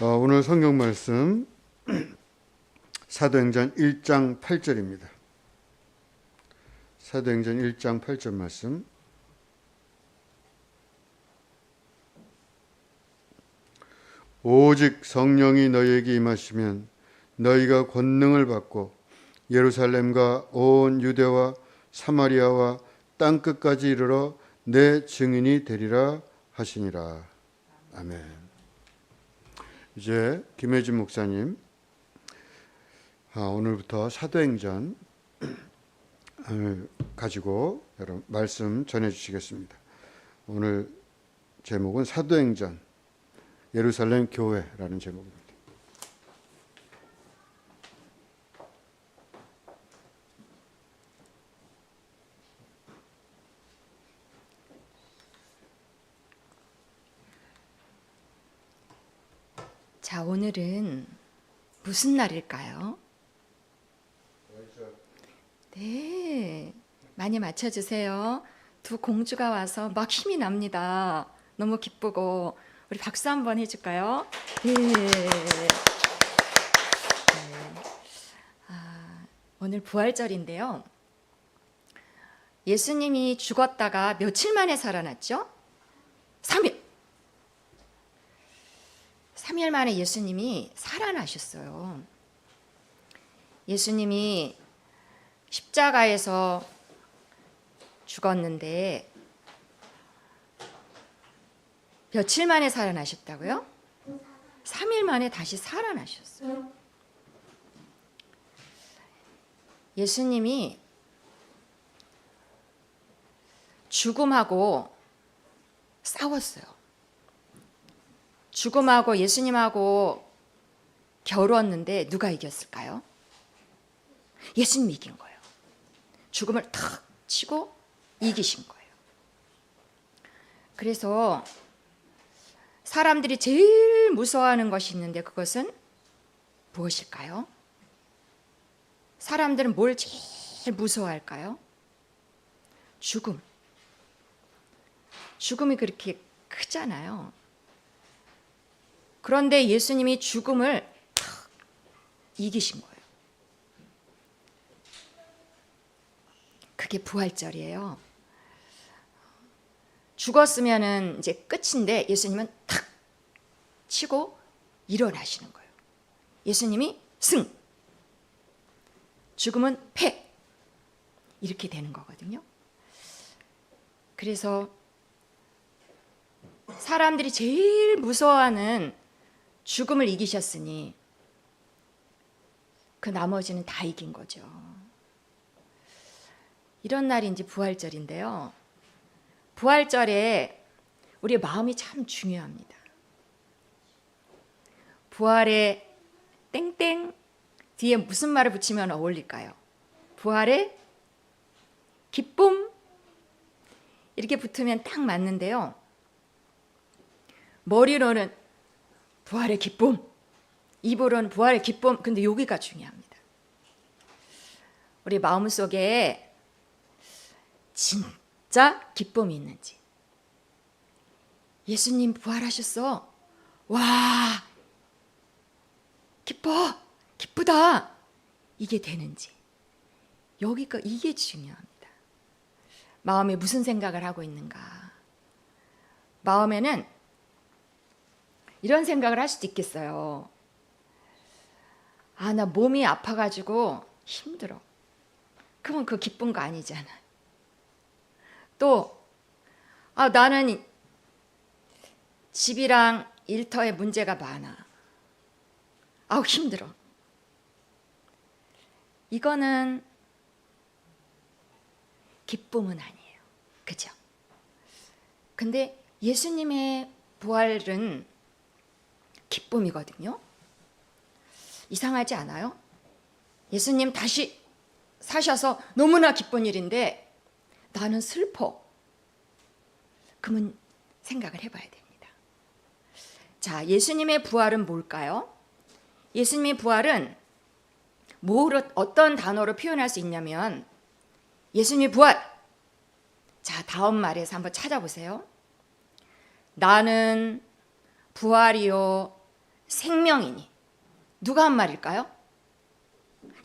오늘 성경 말씀 사도행전 1장 8절입니다. 사도행전 1장 8절 말씀. 오직 성령이 너희에게 임하시면 너희가 권능을 받고 예루살렘과 온 유대와 사마리아와 땅끝까지 이르러 내 증인이 되리라 하시니라. 아멘. 이제 김혜진 목사님, 오늘부터 사도행전을 가지고 여러분 말씀 전해주시겠습니다. 오늘 제목은 사도행전 예루살렘 교회라는 제목입니다. 자, 오늘은 무슨 날일까요? 네, 많이 맞춰주세요. 두 공주가 와서 막 힘이 납니다. 너무 기쁘고 우리 박수 한번 해줄까요? 네. 오늘 부활절인데요. 예수님이 죽었다가 며칠 만에 살아났죠? 3일. 3일 만에 예수님이 살아나셨어요. 예수님이 십자가에서 죽었는데 며칠 만에 살아나셨다고요? 3일 만에 다시 살아나셨어요. 예수님이 죽음하고 싸웠어요. 죽음하고 예수님하고 겨루었는데 누가 이겼을까요? 예수님이 이긴 거예요. 죽음을 탁 치고 이기신 거예요. 그래서 사람들이 제일 무서워하는 것이 있는데 그것은 무엇일까요? 사람들은 뭘 제일 무서워할까요? 죽음. 죽음이 그렇게 크잖아요. 그런데 예수님이 죽음을 탁 이기신 거예요. 그게 부활절이에요. 죽었으면은 이제 끝인데 예수님은 탁 치고 일어나시는 거예요. 예수님이 승, 죽음은 패, 이렇게 되는 거거든요. 그래서 사람들이 제일 무서워하는 죽음을 이기셨으니 그 나머지는 다 이긴 거죠. 이런 날이 이제 부활절인데요. 부활절에 우리의 마음이 참 중요합니다. 부활의 땡땡 뒤에 무슨 말을 붙이면 어울릴까요? 부활의 기쁨 이렇게 붙으면 딱 맞는데요. 머리로는 부활의 기쁨, 입으로는 부활의 기쁨. 근데 여기가 중요합니다. 우리 마음속에 진짜 기쁨이 있는지. 예수님 부활하셨어. 와, 기뻐, 기쁘다. 이게 되는지. 여기가 이게 중요합니다. 마음에 무슨 생각을 하고 있는가. 마음에는 이런 생각을 할 수도 있겠어요. 나 몸이 아파가지고 힘들어. 그러면 그 기쁜 거 아니잖아. 또 나는 집이랑 일터에 문제가 많아. 힘들어. 이거는 기쁨은 아니에요. 그죠? 근데 예수님의 부활은 기쁨이거든요. 이상하지 않아요? 예수님 다시 사셔서 너무나 기쁜 일인데 나는 슬퍼. 그러면 생각을 해봐야 됩니다. 자, 예수님의 부활은 뭘까요? 예수님의 부활은 어떤 단어로 표현할 수 있냐면 예수님의 부활. 자, 다음 말에서 한번 찾아보세요. 나는 부활이요 생명이니. 누가 한 말일까요?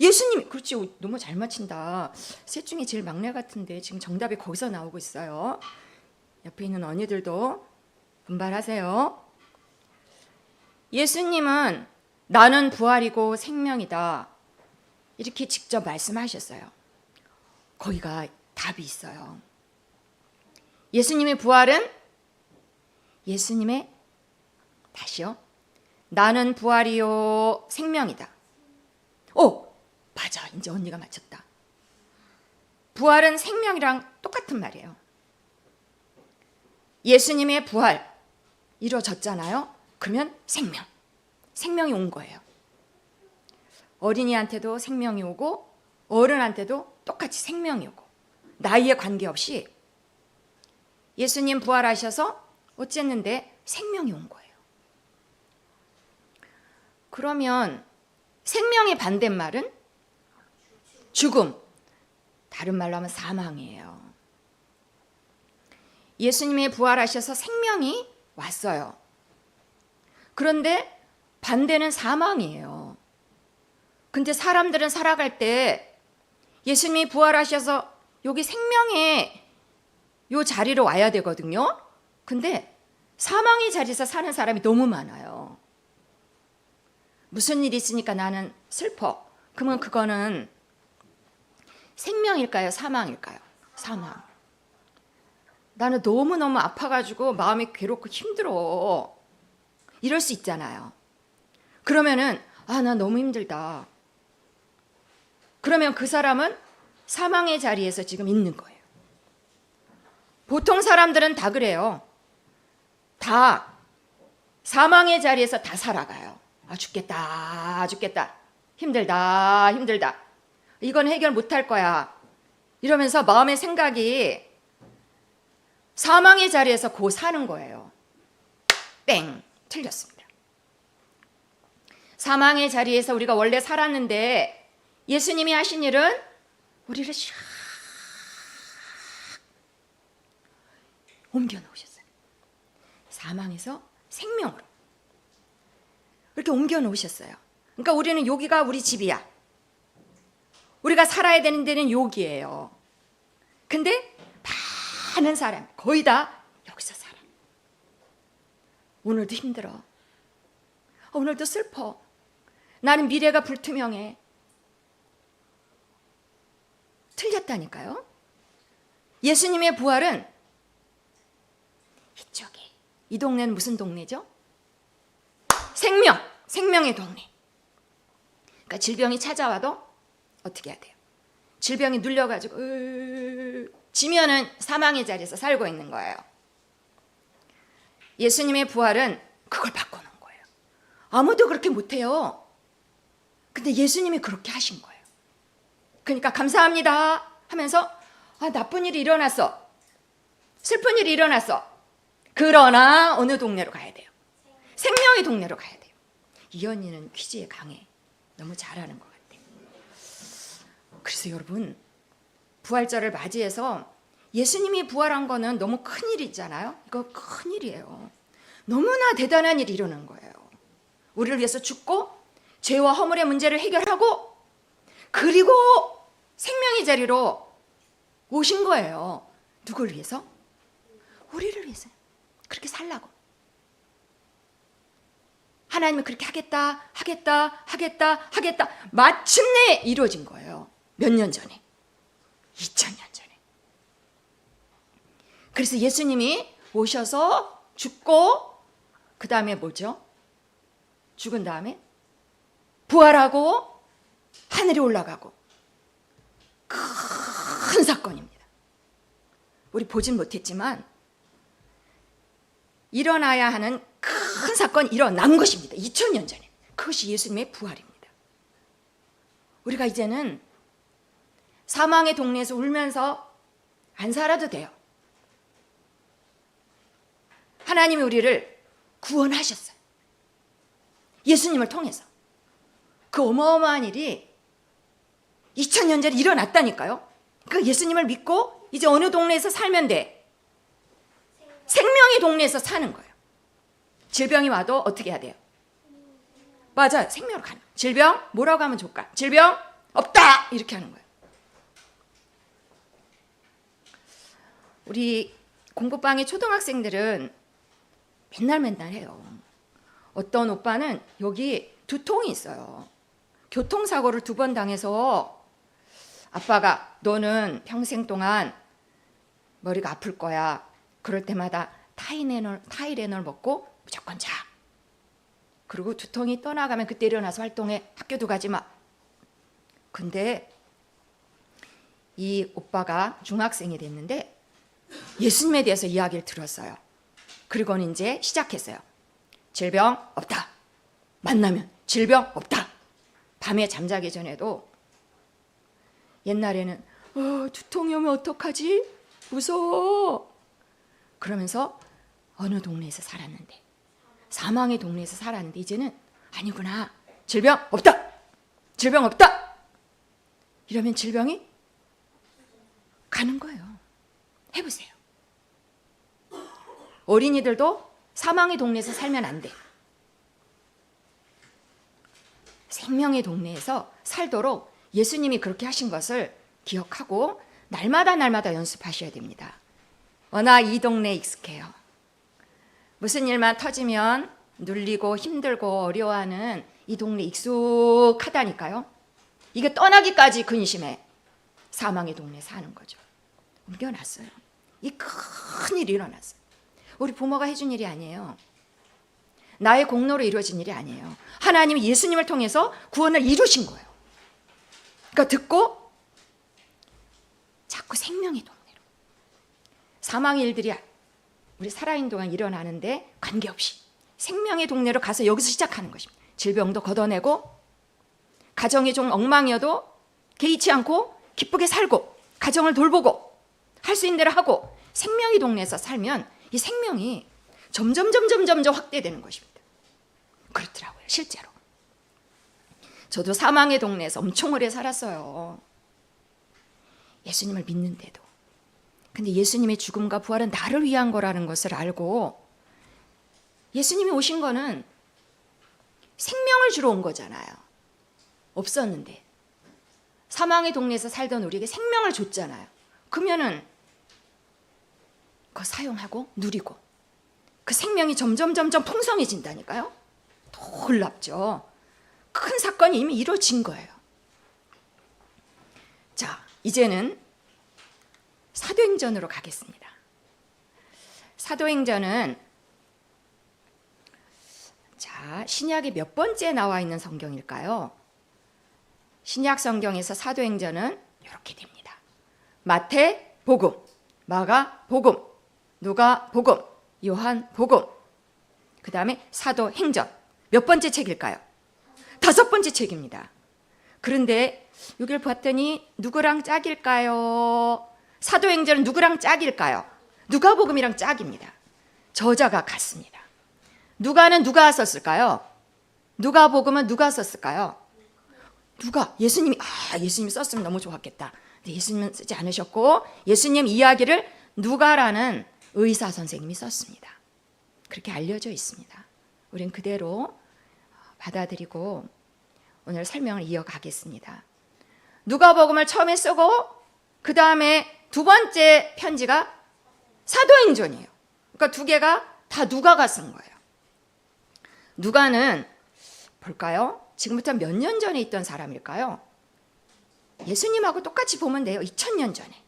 예수님이. 그렇지, 너무 잘 맞힌다. 셋 중에 제일 막내 같은데 지금 정답이 거기서 나오고 있어요. 옆에 있는 언니들도 분발하세요. 예수님은 나는 부활이고 생명이다, 이렇게 직접 말씀하셨어요. 거기가 답이 있어요. 예수님의 부활은 예수님의, 다시요, 나는 부활이요 생명이다. 오, 맞아. 이제 언니가 맞췄다. 부활은 생명이랑 똑같은 말이에요. 예수님의 부활 이루어졌잖아요. 그러면 생명이 온 거예요. 어린이한테도 생명이 오고 어른한테도 똑같이 생명이 오고, 나이에 관계없이 예수님 부활하셔서 어쨌는데 생명이 온 거예요. 그러면 생명의 반대말은 죽음, 다른 말로 하면 사망이에요. 예수님이 부활하셔서 생명이 왔어요. 그런데 반대는 사망이에요. 근데 사람들은 살아갈 때 예수님이 부활하셔서 여기 생명의 요 자리로 와야 되거든요. 근데 사망의 자리에서 사는 사람이 너무 많아요. 무슨 일이 있으니까 나는 슬퍼. 그러면 그거는 생명일까요? 사망일까요? 사망. 나는 너무너무 아파가지고 마음이 괴롭고 힘들어. 이럴 수 있잖아요. 그러면은 나 너무 힘들다. 그러면 그 사람은 사망의 자리에서 지금 있는 거예요. 보통 사람들은 다 그래요. 다 사망의 자리에서 다 살아가요. 죽겠다, 죽겠다. 힘들다, 힘들다. 이건 해결 못할 거야. 이러면서 마음의 생각이 사망의 자리에서 고 사는 거예요. 땡, 틀렸습니다. 사망의 자리에서 우리가 원래 살았는데 예수님이 하신 일은 우리를 샥 옮겨 놓으셨어요. 사망에서 생명으로 이렇게 옮겨 놓으셨어요. 그러니까 우리는 여기가 우리 집이야. 우리가 살아야 되는 데는 여기예요. 근데 많은 사람, 거의 다 여기서 살아. 오늘도 힘들어. 오늘도 슬퍼. 나는 미래가 불투명해. 틀렸다니까요. 예수님의 부활은 이쪽에, 이 동네는 무슨 동네죠? 생명의 동네. 그러니까 질병이 찾아와도 어떻게 해야 돼요? 질병이 눌려가지고 지면은 사망의 자리에서 살고 있는 거예요. 예수님의 부활은 그걸 바꿔놓은 거예요. 아무도 그렇게 못해요. 근데 예수님이 그렇게 하신 거예요. 그러니까 감사합니다 하면서 나쁜 일이 일어났어. 슬픈 일이 일어났어. 그러나 어느 동네로 가야 돼요? 생명의 동네로 가야 돼요. 이 언니는 퀴즈에 강해. 너무 잘하는 것 같아요. 그래서 여러분, 부활절을 맞이해서 예수님이 부활한 거는 너무 큰일이잖아요. 이거 큰일이에요. 너무나 대단한 일이 일어난 거예요. 우리를 위해서 죽고 죄와 허물의 문제를 해결하고 그리고 생명의 자리로 오신 거예요. 누굴 위해서? 우리를 위해서. 그렇게 살라고. 하나님은 그렇게 하겠다. 마침내 이루어진 거예요. 몇 년 전에? 2000년 전에. 그래서 예수님이 오셔서 죽고 그 다음에 뭐죠? 죽은 다음에 부활하고 하늘에 올라가고. 큰 사건입니다. 우리 보진 못했지만 일어나야 하는 큰 사건이 일어난 것입니다. 2000년 전에. 그것이 예수님의 부활입니다. 우리가 이제는 사망의 동네에서 울면서 안 살아도 돼요. 하나님이 우리를 구원하셨어요. 예수님을 통해서. 그 어마어마한 일이 2000년 전에 일어났다니까요. 그 예수님을 믿고 이제 어느 동네에서 살면 돼? 생명의 동네에서 사는 거예요. 질병이 와도 어떻게 해야 돼요? 맞아요. 생명으로 가는. 질병 뭐라고 하면 좋을까? 질병 없다 이렇게 하는 거예요. 우리 공부방의 초등학생들은 맨날 해요. 어떤 오빠는 여기 두통이 있어요. 교통사고를 2번 당해서 아빠가 너는 평생 동안 머리가 아플 거야. 그럴 때마다 타이레놀 먹고 무조건 자. 그리고 두통이 떠나가면 그때 일어나서 활동해. 학교도 가지 마. 근데 이 오빠가 중학생이 됐는데 예수님에 대해서 이야기를 들었어요. 그리고는 이제 시작했어요. 질병 없다. 만나면 질병 없다. 밤에 잠자기 전에도 옛날에는 두통이 오면 어떡하지? 무서워. 그러면서 어느 동네에서 살았는데 사망의 동네에서 살았는데 이제는 아니구나. 질병 없다. 질병 없다. 이러면 질병이 가는 거예요. 해보세요. 어린이들도 사망의 동네에서 살면 안 돼. 생명의 동네에서 살도록 예수님이 그렇게 하신 것을 기억하고 날마다 연습하셔야 됩니다. 워낙 이 동네에 익숙해요. 무슨 일만 터지면 눌리고 힘들고 어려워하는 이 동네 익숙하다니까요. 이게 떠나기까지 근심해. 사망의 동네에 사는 거죠. 옮겨놨어요. 이 큰 일이 일어났어요. 우리 부모가 해준 일이 아니에요. 나의 공로로 이루어진 일이 아니에요. 하나님이 예수님을 통해서 구원을 이루신 거예요. 그러니까 듣고 자꾸 생명의 동네로. 사망의 일들이 우리 살아있는 동안 일어나는데 관계없이 생명의 동네로 가서 여기서 시작하는 것입니다. 질병도 걷어내고 가정이 좀 엉망이어도 개의치 않고 기쁘게 살고 가정을 돌보고 할 수 있는 대로 하고 생명의 동네에서 살면 이 생명이 점점 확대되는 것입니다. 그렇더라고요. 실제로. 저도 사망의 동네에서 엄청 오래 살았어요. 예수님을 믿는데도. 근데 예수님의 죽음과 부활은 나를 위한 거라는 것을 알고 예수님이 오신 거는 생명을 주러 온 거잖아요. 없었는데. 사망의 동네에서 살던 우리에게 생명을 줬잖아요. 그러면은 그거 사용하고 누리고 그 생명이 점점 풍성해진다니까요. 놀랍죠. 큰 사건이 이미 이루어진 거예요. 자, 이제는 사도행전으로 가겠습니다. 사도행전은 자, 신약에 몇 번째 나와 있는 성경일까요? 신약 성경에서 사도행전은 이렇게 됩니다. 마태복음, 마가복음, 누가복음, 요한복음, 그 다음에 사도행전. 몇 번째 책일까요? 5번째 책입니다. 그런데 여기를 봤더니 누구랑 짝일까요? 사도행전은 누구랑 짝일까요? 누가복음이랑 짝입니다. 저자가 같습니다. 누가는 누가 썼을까요? 누가복음은 누가 썼을까요? 누가? 예수님이 썼으면 너무 좋았겠다. 근데 예수님은 쓰지 않으셨고 예수님 이야기를 누가라는 의사 선생님이 썼습니다. 그렇게 알려져 있습니다. 우린 그대로 받아들이고 오늘 설명을 이어가겠습니다. 누가복음을 처음에 쓰고 그 다음에 2번째 편지가 사도행전이에요. 그러니까 2개가 다 누가가 쓴 거예요. 누가는 볼까요? 지금부터 몇 년 전에 있던 사람일까요? 예수님하고 똑같이 보면 돼요. 2000년 전에.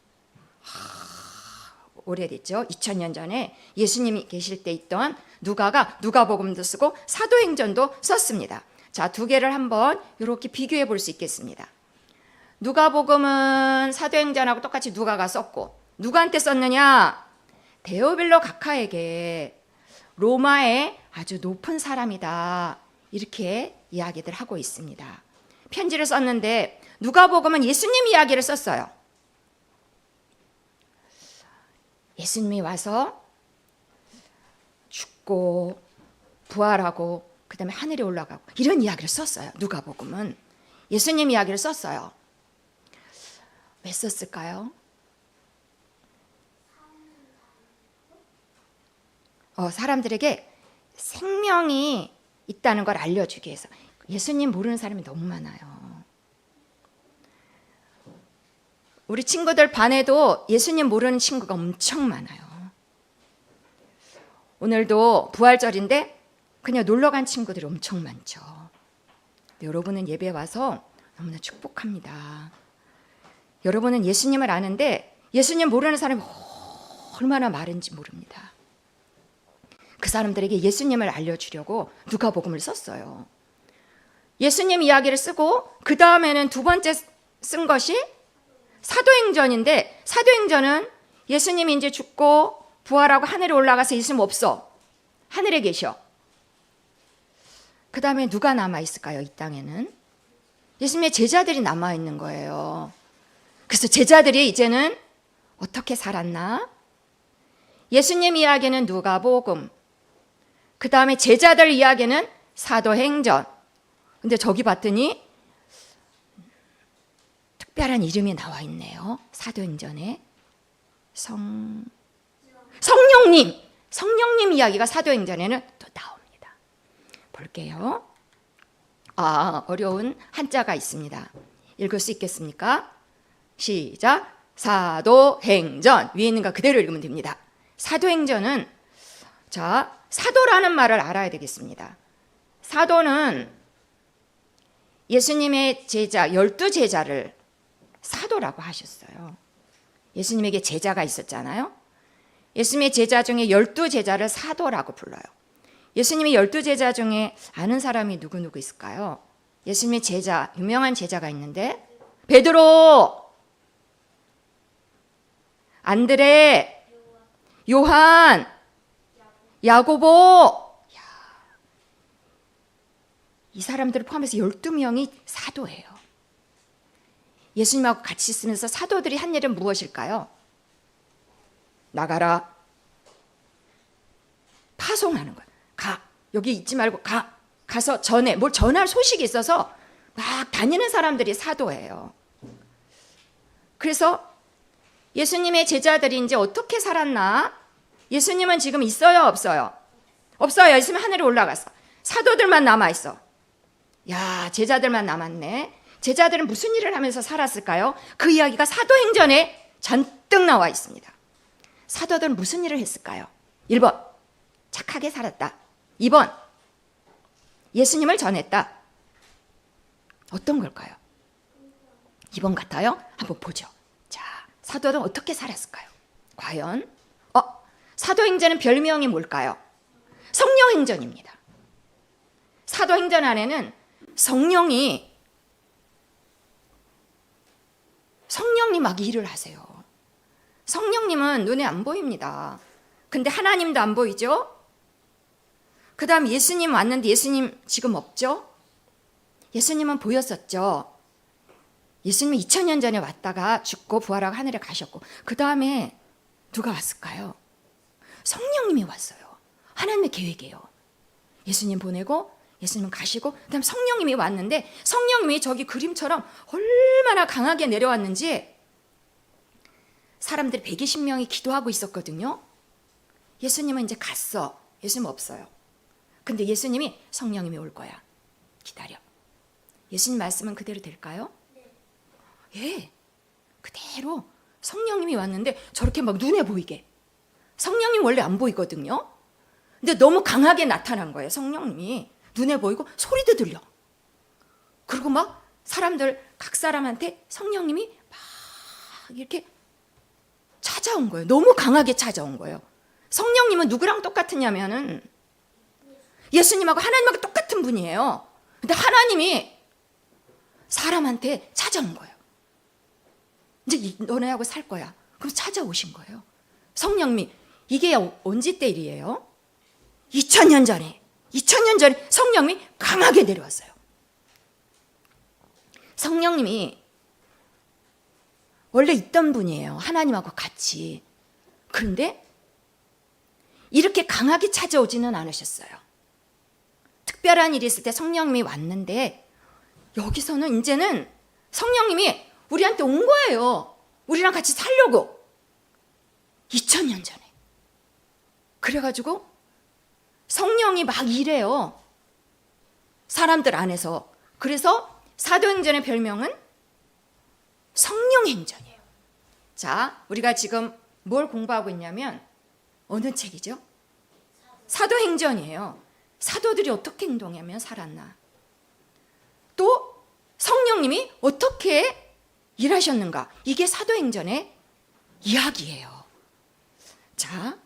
오래됐죠. 2000년 전에 예수님이 계실 때 있던 누가가 누가복음도 쓰고 사도행전도 썼습니다. 자, 2개를 한번 이렇게 비교해 볼 수 있겠습니다. 누가복음은 사도행전하고 똑같이 누가가 썼고 누구한테 썼느냐? 데오빌로 각하에게 로마의 아주 높은 사람이다. 이렇게 이야기들 하고 있습니다. 편지를 썼는데 누가복음은 예수님 이야기를 썼어요. 예수님이 와서 죽고 부활하고 그 다음에 하늘에 올라가고 이런 이야기를 썼어요. 누가복음은 예수님 이야기를 썼어요. 왜 썼을까요? 사람들에게 생명이 있다는 걸 알려주기 위해서 예수님 모르는 사람이 너무 많아요. 우리 친구들 반에도 예수님 모르는 친구가 엄청 많아요. 오늘도 부활절인데 그냥 놀러 간 친구들이 엄청 많죠. 여러분은 예배 와서 너무나 축복합니다. 여러분은 예수님을 아는데 예수님 모르는 사람이 얼마나 많은지 모릅니다. 그 사람들에게 예수님을 알려주려고 누가복음을 썼어요. 예수님 이야기를 쓰고 그 다음에는 두 번째 쓴 것이 사도행전인데, 사도행전은 예수님이 이제 죽고 부활하고 하늘에 올라가서 예수님 없어. 하늘에 계셔. 그 다음에 누가 남아있을까요? 이 땅에는 예수님의 제자들이 남아있는 거예요. 그래서 제자들이 이제는 어떻게 살았나? 예수님 이야기는 누가복음, 그 다음에 제자들 이야기는 사도행전. 근데 저기 봤더니 특별한 이름이 나와 있네요. 사도행전에 성령님 이야기가 사도행전에는 또 나옵니다. 볼게요. 어려운 한자가 있습니다. 읽을 수 있겠습니까? 시작. 사도행전. 위에 있는 거 그대로 읽으면 됩니다. 사도행전은, 자, 사도라는 말을 알아야 되겠습니다. 사도는 예수님의 제자, 12제자를 사도라고 하셨어요. 예수님에게 제자가 있었잖아요. 예수님의 제자 중에 12제자를 사도라고 불러요. 예수님의 12제자 중에 아는 사람이 누구 있을까요? 예수님의 제자, 유명한 제자가 있는데, 베드로, 안드레, 요한, 야고보. 이 사람들을 포함해서 12명이 사도예요. 예수님하고 같이 있으면서 사도들이 한 일은 무엇일까요? 나가라. 파송하는 거야. 가. 여기 있지 말고 가. 가서 전해. 뭘 전할 소식이 있어서 막 다니는 사람들이 사도예요. 그래서 예수님의 제자들이 이제 어떻게 살았나? 예수님은 지금 있어요, 없어요? 없어요. 예수님 하늘에 올라갔어. 사도들만 남아있어. 야, 제자들만 남았네. 제자들은 무슨 일을 하면서 살았을까요? 그 이야기가 사도행전에 잔뜩 나와 있습니다. 사도들은 무슨 일을 했을까요? 1번, 착하게 살았다. 2번, 예수님을 전했다. 어떤 걸까요? 2번 같아요? 한번 보죠. 자, 사도들은 어떻게 살았을까요? 과연? 사도행전은 별명이 뭘까요? 성령행전입니다. 사도행전 안에는 성령이 막 일을 하세요. 성령님은 눈에 안 보입니다. 근데 하나님도 안 보이죠? 그 다음 예수님 왔는데 예수님 지금 없죠? 예수님은 보였었죠. 예수님은 2000년 전에 왔다가 죽고 부활하고 하늘에 가셨고, 그 다음에 누가 왔을까요? 성령님이 왔어요. 하나님의 계획이에요. 예수님 보내고 예수님은 가시고 그다음 성령님이 왔는데, 성령님이 저기 그림처럼 얼마나 강하게 내려왔는지 사람들이 120명이 기도하고 있었거든요. 예수님은 이제 갔어. 예수님 없어요. 근데 예수님이 성령님이 올 거야. 기다려. 예수님 말씀은 그대로 될까요? 예. 그대로 성령님이 왔는데 저렇게 막 눈에 보이게. 성령님 원래 안 보이거든요. 근데 너무 강하게 나타난 거예요. 성령님이 눈에 보이고 소리도 들려. 그리고 막 사람들 각 사람한테 성령님이 막 이렇게 찾아온 거예요. 너무 강하게 찾아온 거예요. 성령님은 누구랑 똑같으냐면은 예수님하고 하나님하고 똑같은 분이에요. 근데 하나님이 사람한테 찾아온 거예요. 이제 너네하고 살 거야. 그럼 찾아오신 거예요. 성령님이. 이게 언제 때 일이에요? 2000년 전에 성령님이 강하게 내려왔어요. 성령님이 원래 있던 분이에요. 하나님하고 같이. 그런데 이렇게 강하게 찾아오지는 않으셨어요. 특별한 일이 있을 때 성령님이 왔는데, 여기서는 이제는 성령님이 우리한테 온 거예요. 우리랑 같이 살려고. 2000년 전에. 그래가지고 성령이 막 일해요. 사람들 안에서. 그래서 사도행전의 별명은 성령행전이에요. 자, 우리가 지금 뭘 공부하고 있냐면 어느 책이죠? 사도행전이에요. 사도들이 어떻게 행동하며 살았나, 또 성령님이 어떻게 일하셨는가, 이게 사도행전의 이야기예요. 자,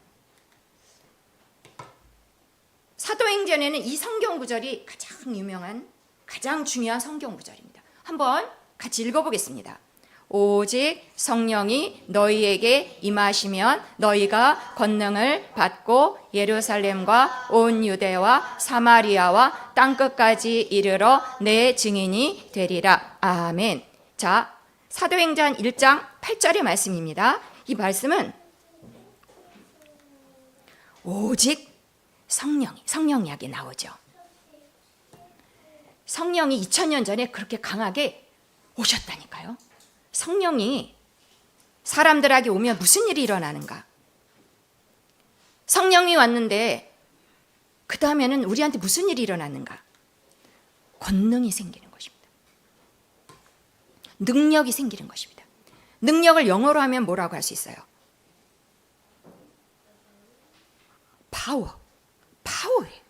사도행전에는 이 성경 구절이 가장 유명한, 가장 중요한 성경 구절입니다. 한번 같이 읽어보겠습니다. 오직 성령이 너희에게 임하시면 너희가 권능을 받고 예루살렘과 온 유대와 사마리아와 땅끝까지 이르러 내 증인이 되리라. 아멘. 자, 사도행전 1장 8절의 말씀입니다. 이 말씀은 오직 성령 이야기 나오죠. 성령이 2000년 전에 그렇게 강하게 오셨다니까요. 성령이 사람들에게 오면 무슨 일이 일어나는가? 성령이 왔는데 그 다음에는 우리한테 무슨 일이 일어나는가? 권능이 생기는 것입니다. 능력이 생기는 것입니다. 능력을 영어로 하면 뭐라고 할 수 있어요? 파워예요.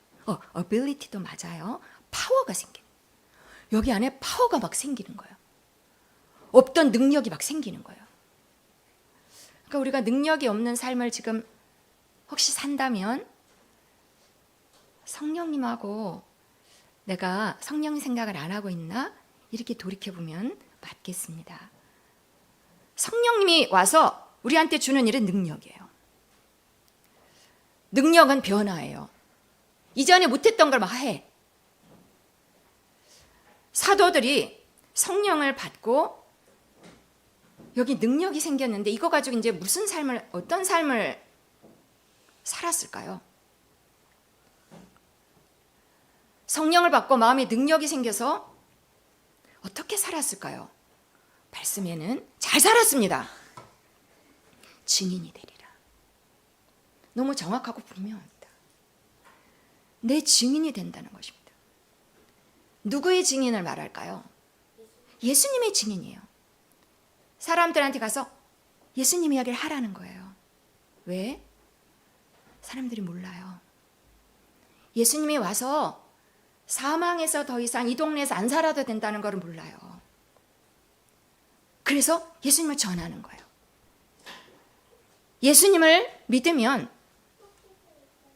ability도 맞아요. 파워가 생겨요. 여기 안에 파워가 막 생기는 거예요. 없던 능력이 막 생기는 거예요. 그러니까 우리가 능력이 없는 삶을 지금 혹시 산다면 성령님하고 내가 성령 생각을 안 하고 있나? 이렇게 돌이켜보면 맞겠습니다. 성령님이 와서 우리한테 주는 일은 능력이에요. 능력은 변화예요. 이전에 못했던 걸 막 해. 사도들이 성령을 받고 여기 능력이 생겼는데 이거 가지고 이제 무슨 삶을, 어떤 삶을 살았을까요? 성령을 받고 마음에 능력이 생겨서 어떻게 살았을까요? 말씀에는 잘 살았습니다. 증인이 되리라. 너무 정확하고 분명합니다. 내 증인이 된다는 것입니다. 누구의 증인을 말할까요? 예수님의 증인이에요. 사람들한테 가서 예수님 이야기를 하라는 거예요. 왜? 사람들이 몰라요. 예수님이 와서 사망에서 더 이상 이 동네에서 안 살아도 된다는 걸 몰라요. 그래서 예수님을 전하는 거예요. 예수님을 믿으면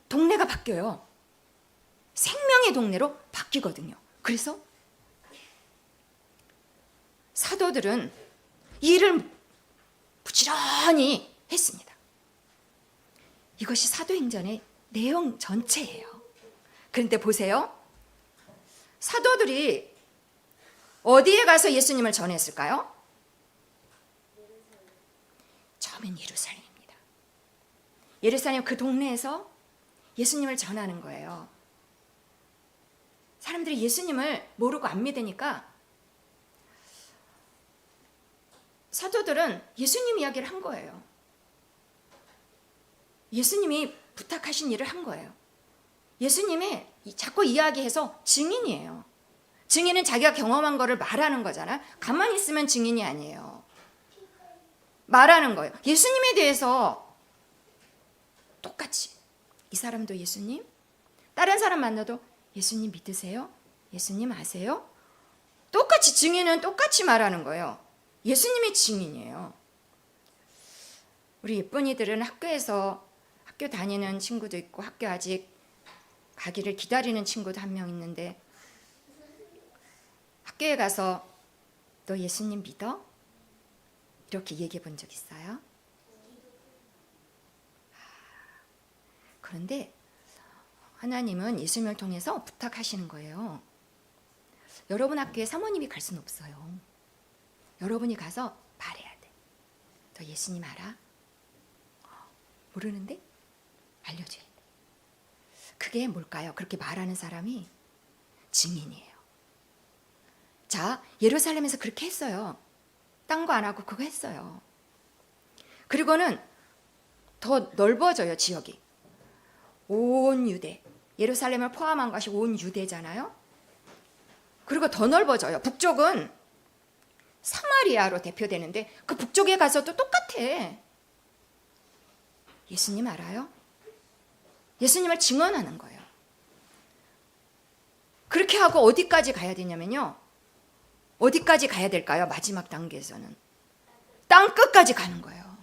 동네가 바뀌어요. 생명의 동네로 바뀌거든요. 그래서 사도들은 이 일을 부지런히 했습니다. 이것이 사도행전의 내용 전체예요. 그런데 보세요. 사도들이 어디에 가서 예수님을 전했을까요? 처음엔 예루살렘입니다. 예루살렘 그 동네에서 예수님을 전하는 거예요. 사람들이 예수님을 모르고 안 믿으니까 사도들은 예수님 이야기를 한 거예요. 예수님이 부탁하신 일을 한 거예요. 예수님이 자꾸 이야기해서 증인이에요. 증인은 자기가 경험한 거를 말하는 거잖아요. 가만히 있으면 증인이 아니에요. 말하는 거예요. 예수님에 대해서 똑같이 이 사람도 예수님, 다른 사람 만나도 예수님 믿으세요? 예수님 아세요? 똑같이 증인은 똑같이 말하는 거예요. 예수님이 증인이에요. 우리 예쁜이들은 학교에서 학교 다니는 친구도 있고 학교 아직 가기를 기다리는 친구도 한 명 있는데 학교에 가서 너 예수님 믿어? 이렇게 얘기해 본 적 있어요? 그런데 하나님은 예수님을 통해서 부탁하시는 거예요. 여러분 학교에 사모님이 갈 수는 없어요. 여러분이 가서 말해야 돼. 너 예수님 알아? 모르는데? 알려줘야 돼. 그게 뭘까요? 그렇게 말하는 사람이 증인이에요. 자, 예루살렘에서 그렇게 했어요. 딴 거 안 하고 그거 했어요. 그리고는 더 넓어져요, 지역이. 온 유대, 예루살렘을 포함한 것이 온 유대잖아요. 그리고 더 넓어져요. 북쪽은 사마리아로 대표되는데 그 북쪽에 가서도 똑같아. 예수님 알아요? 예수님을 증언하는 거예요. 그렇게 하고 어디까지 가야 되냐면요. 어디까지 가야 될까요? 마지막 단계에서는 땅 끝까지 가는 거예요.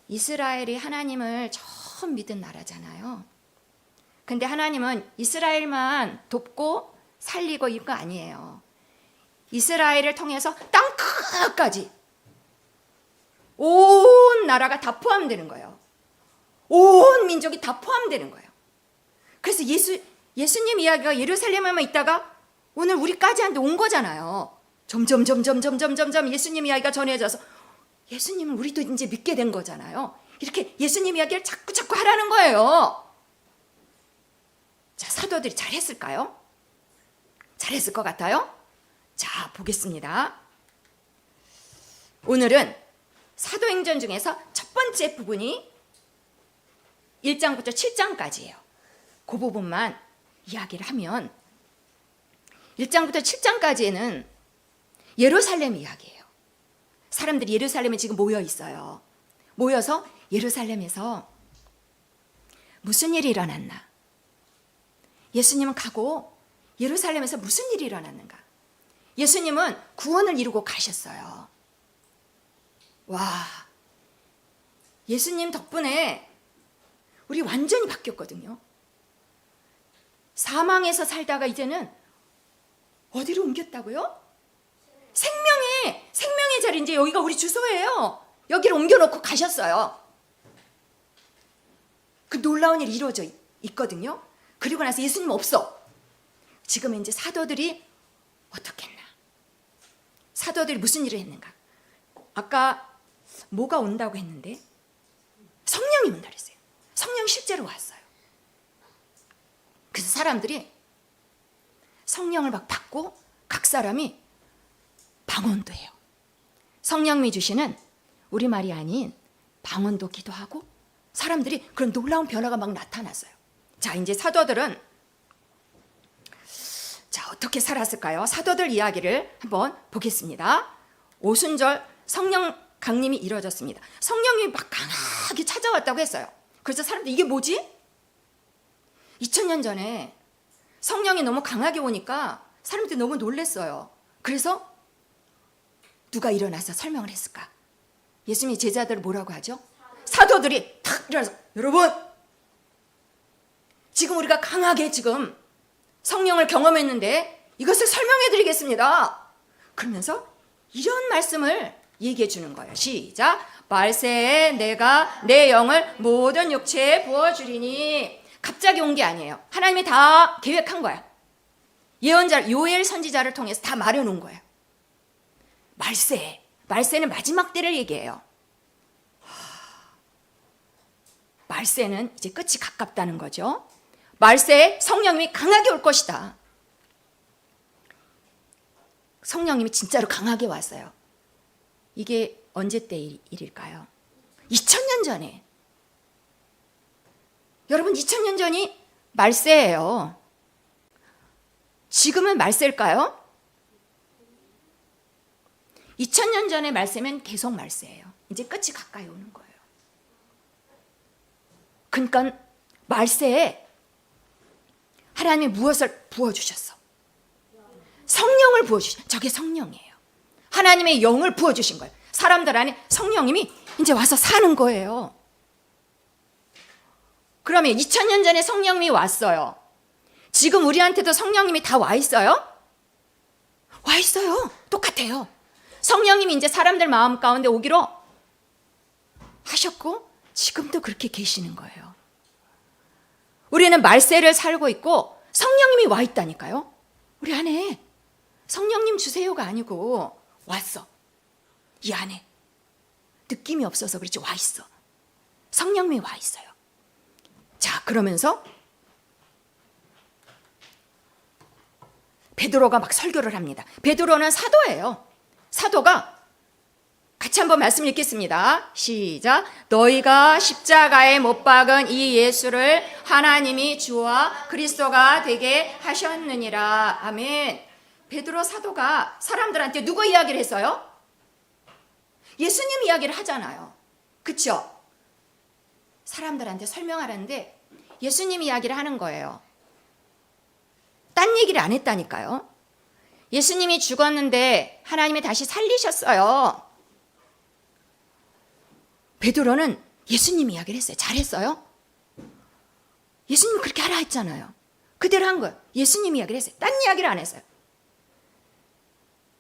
이스라엘이 하나님을 처음 믿은 나라잖아요. 근데 하나님은 이스라엘만 돕고 살리고 이거 아니에요. 이스라엘을 통해서 땅 끝까지 온 나라가 다 포함되는 거예요. 온 민족이 다 포함되는 거예요. 그래서 예수님 이야기가 예루살렘에만 있다가 오늘 우리까지한테 온 거잖아요. 점점 예수님 이야기가 전해져서 예수님을 우리도 이제 믿게 된 거잖아요. 이렇게 예수님 이야기를 자꾸 하라는 거예요. 자, 사도들이 잘했을까요? 잘했을 것 같아요? 자, 보겠습니다. 오늘은 사도행전 중에서 첫 번째 부분이 1장부터 7장까지예요. 그 부분만 이야기를 하면 1장부터 7장까지는 예루살렘 이야기예요. 사람들이 예루살렘에 지금 모여 있어요. 모여서 예루살렘에서 무슨 일이 일어났나? 예수님은 가고 예루살렘에서 무슨 일이 일어났는가? 예수님은 구원을 이루고 가셨어요. 와, 예수님 덕분에 우리 완전히 바뀌었거든요. 사망에서 살다가 이제는 어디로 옮겼다고요? 생명의 자리, 이제 여기가 우리 주소예요. 여기를 옮겨놓고 가셨어요. 그 놀라운 일이 이루어져 있거든요. 그리고 나서 예수님 없어. 지금 이제 사도들이 어떻게 했나? 사도들이 무슨 일을 했는가? 아까 뭐가 온다고 했는데 성령이 온다 그랬어요. 성령이 실제로 왔어요. 그래서 사람들이 성령을 막 받고 각 사람이 방언도 해요. 성령이 주시는 우리말이 아닌 방언도 기도하고 사람들이 그런 놀라운 변화가 막 나타났어요. 자, 이제 사도들은 자, 어떻게 살았을까요? 사도들 이야기를 한번 보겠습니다. 오순절 성령 강림이 이루어졌습니다. 성령이 막 강하게 찾아왔다고 했어요. 그래서 사람들이 이게 뭐지? 2000년 전에 성령이 너무 강하게 오니까 사람들이 너무 놀랐어요. 그래서 누가 일어나서 설명을 했을까? 예수님이 제자들을 뭐라고 하죠? 사도들이 탁 일어나서 여러분, 지금 우리가 강하게 지금 성령을 경험했는데 이것을 설명해 드리겠습니다. 그러면서 이런 말씀을 얘기해 주는 거예요. 시작. 말세에 내가 내 영을 모든 육체에 부어주리니. 갑자기 온 게 아니에요. 하나님이 다 계획한 거야. 예언자 요엘 선지자를 통해서 다 말해놓은 거예요. 말세는 마지막 때를 얘기해요. 말세는 이제 끝이 가깝다는 거죠. 말세에 성령님이 강하게 올 것이다. 성령님이 진짜로 강하게 왔어요. 이게 언제 때 일일까요? 2000년 전에. 여러분, 2000년 전이 말세예요. 지금은 말세일까요? 2000년 전의 말세면 계속 말세예요. 이제 끝이 가까이 오는 거예요. 그러니까 말세에 하나님이 무엇을 부어주셨어? 성령을 부어주신, 저게 성령이에요. 하나님의 영을 부어주신 거예요. 사람들 안에 성령님이 이제 와서 사는 거예요. 그러면 2000년 전에 성령님이 왔어요. 지금 우리한테도 성령님이 다 와 있어요? 와 있어요. 똑같아요. 성령님이 이제 사람들 마음 가운데 오기로 하셨고 지금도 그렇게 계시는 거예요. 우리는 말세를 살고 있고 성령님이 와 있다니까요. 우리 안에 성령님 주세요가 아니고 왔어. 이 안에 느낌이 없어서 그렇지 와 있어. 성령님이 와 있어요. 자, 그러면서 베드로가 막 설교를 합니다. 베드로는 사도예요. 사도가 같이 한번 말씀 읽겠습니다. 시작. 너희가 십자가에 못 박은 이 예수를 하나님이 주와 그리스도가 되게 하셨느니라. 아멘. 베드로 사도가 사람들한테 누구 이야기를 했어요? 예수님 이야기를 하잖아요. 그렇죠? 사람들한테 설명하라는데 예수님 이야기를 하는 거예요. 딴 얘기를 안 했다니까요. 예수님이 죽었는데 하나님이 다시 살리셨어요. 베드로는 예수님 이야기를 했어요. 잘했어요? 예수님이 그렇게 하라 했잖아요. 그대로 한 거예요. 예수님 이야기를 했어요. 딴 이야기를 안 했어요.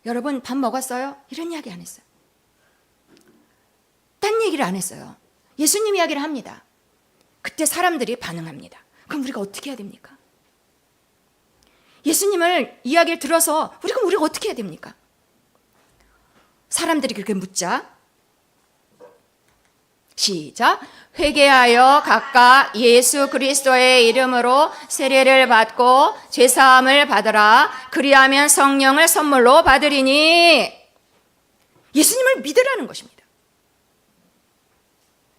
여러분 밥 먹었어요? 이런 이야기 안 했어요. 딴 얘기를 안 했어요. 예수님 이야기를 합니다. 그때 사람들이 반응합니다. 그럼 우리가 어떻게 해야 됩니까? 예수님을 이야기를 들어서 우리가 어떻게 해야 됩니까? 사람들이 그렇게 묻자. 시작. 회개하여 각각 예수 그리스도의 이름으로 세례를 받고 죄사함을 받으라. 그리하면 성령을 선물로 받으리니. 예수님을 믿으라는 것입니다.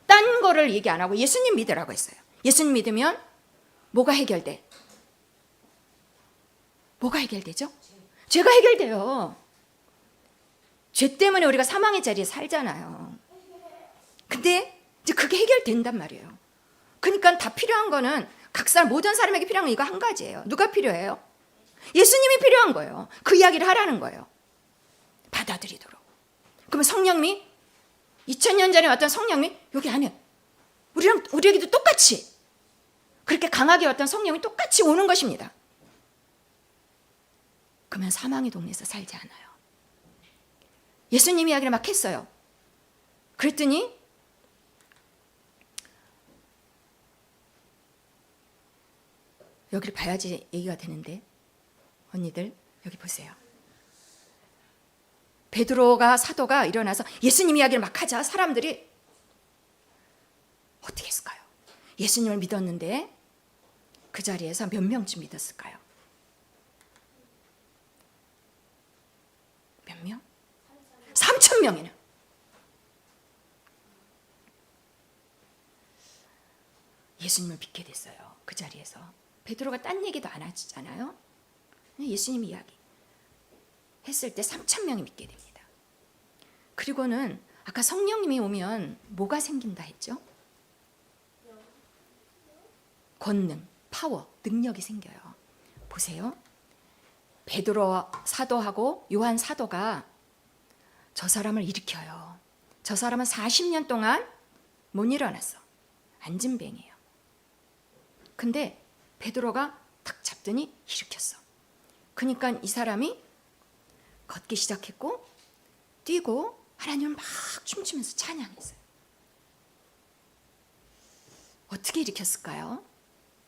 딴 거를 얘기 안 하고 예수님 믿으라고 했어요. 예수님 믿으면 뭐가 해결돼? 뭐가 해결되죠? 죄가 해결돼요. 죄 때문에 우리가 사망의 자리에 살잖아요. 근데 이제 그게 해결된단 말이에요. 그러니까 다 필요한 거는 각 사람, 모든 사람에게 필요한 건 이거 한 가지예요. 누가 필요해요? 예수님이 필요한 거예요. 그 이야기를 하라는 거예요. 받아들이도록. 그러면 성령님이 2000년 전에 왔던 성령님이 여기 안에 우리에게도 똑같이 그렇게 강하게 왔던 성령이 똑같이 오는 것입니다. 그러면 사망의 동네에서 살지 않아요. 예수님 이야기를 막 했어요. 그랬더니 여기를 봐야지 얘기가 되는데 언니들 여기 보세요. 베드로가 사도가 일어나서 예수님 이야기를 막 하자 사람들이 어떻게 했을까요? 예수님을 믿었는데 그 자리에서 몇 명쯤 믿었을까요? 몇 명? 3,000명이나. 예수님을 믿게 됐어요. 그 자리에서. 베드로가 딴 얘기도 안 하잖아요. 예수님 이야기 했을 때 3,000명이 믿게 됩니다. 그리고는 아까 성령님이 오면 뭐가 생긴다 했죠? 권능, 파워, 능력이 생겨요. 보세요. 베드로 사도하고 요한 사도가 저 사람을 일으켜요. 저 사람은 40년 동안 못 일어났어. 안진뱅이에요. 근데 베드로가 탁 잡더니 일으켰어. 그러니까 이 사람이 걷기 시작했고 뛰고 하나님을 막 춤추면서 찬양했어요. 어떻게 일으켰을까요?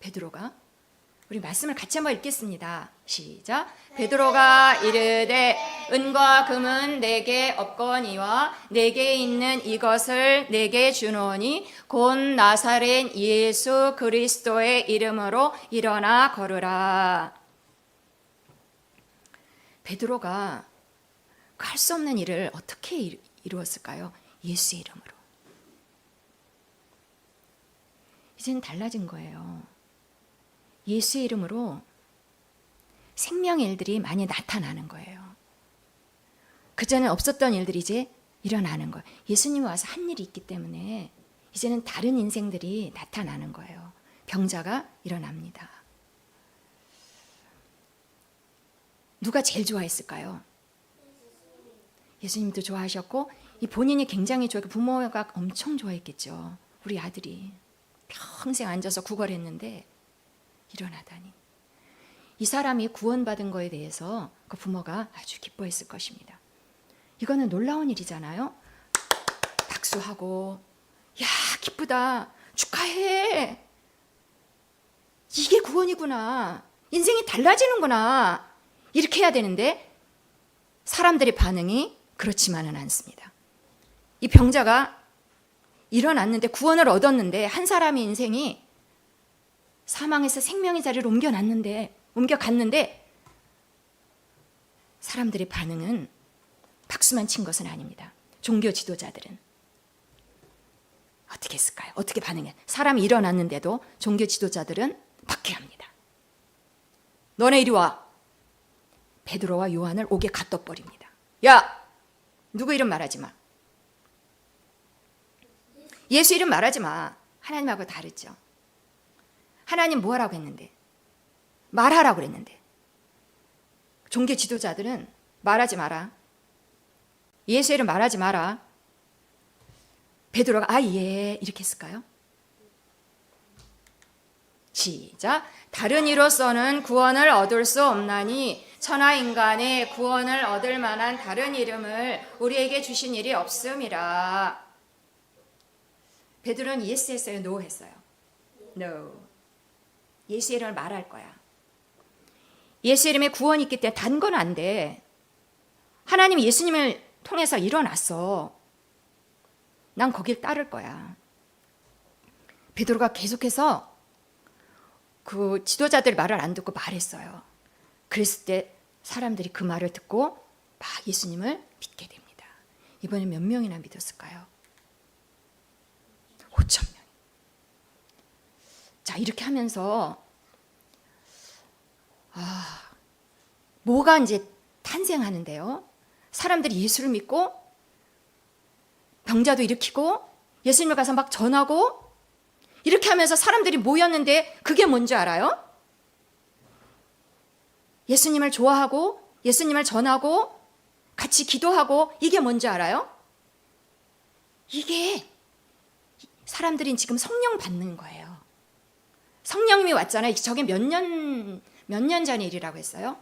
베드로가. 우리 말씀을 같이 한번 읽겠습니다. 시작. 베드로가 이르되 은과 금은 내게 없거니와 내게 있는 이것을 내게 주노니 곧 나사렛 예수 그리스도의 이름으로 일어나 걸으라. 베드로가 할 수 없는 일을 어떻게 이루었을까요? 예수의 이름으로. 이제는 달라진 거예요. 예수의 이름으로 생명의 일들이 많이 나타나는 거예요. 그전에 없었던 일들이 이제 일어나는 거예요. 예수님이 와서 한 일이 있기 때문에 이제는 다른 인생들이 나타나는 거예요. 병자가 일어납니다. 누가 제일 좋아했을까요? 예수님도 좋아하셨고 이 본인이 굉장히 좋아했고 부모가 엄청 좋아했겠죠. 우리 아들이 평생 앉아서 구걸했는데 일어나다니. 이 사람이 구원받은 거에 대해서 그 부모가 아주 기뻐했을 것입니다. 이거는 놀라운 일이잖아요. 박수하고 야 기쁘다 축하해. 이게 구원이구나. 인생이 달라지는구나. 이렇게 해야 되는데 사람들의 반응이 그렇지만은 않습니다. 이 병자가 일어났는데 구원을 얻었는데 한 사람의 인생이 사망에서 생명의 자리를 옮겨갔는데 사람들의 반응은 박수만 친 것은 아닙니다. 종교 지도자들은 어떻게 했을까요? 어떻게 반응해? 사람이 일어났는데도 종교 지도자들은 박해합니다. 너네 이리 와. 베드로와 요한을 옥에 가둬버립니다. 야, 누구 이름 말하지 마. 예수 이름 말하지 마. 하나님하고 다르죠. 하나님 뭐 하라고 했는데? 말하라고 그랬는데. 종교 지도자들은 말하지 마라. 예수 이름 말하지 마라. 베드로가 예 이렇게 했을까요? 시작. 다른 이로서는 구원을 얻을 수 없나니 천하 인간의 구원을 얻을 만한 다른 이름을 우리에게 주신 일이 없음이라. 베드로는 예스 했어요? 노 했어요? No. 예수 이름을 말할 거야. 예수 이름에 구원이 있기 때문에 단 건 안 돼. 하나님 예수님을 통해서 일어났어. 난 거길 따를 거야. 베드로가 계속해서 그 지도자들 말을 안 듣고 말했어요. 그랬을 때 사람들이 그 말을 듣고 막 예수님을 믿게 됩니다. 이번에 몇 명이나 믿었을까요? 5,000명. 자, 이렇게 하면서 뭐가 이제 탄생하는데요. 사람들이 예수를 믿고 병자도 일으키고 예수님을 가서 막 전하고 이렇게 하면서 사람들이 모였는데 그게 뭔지 알아요? 예수님을 좋아하고 예수님을 전하고 같이 기도하고 이게 뭔지 알아요? 이게 사람들이 지금 성령 받는 거예요. 성령님이 왔잖아요. 저게 몇 년 전의 일이라고 했어요?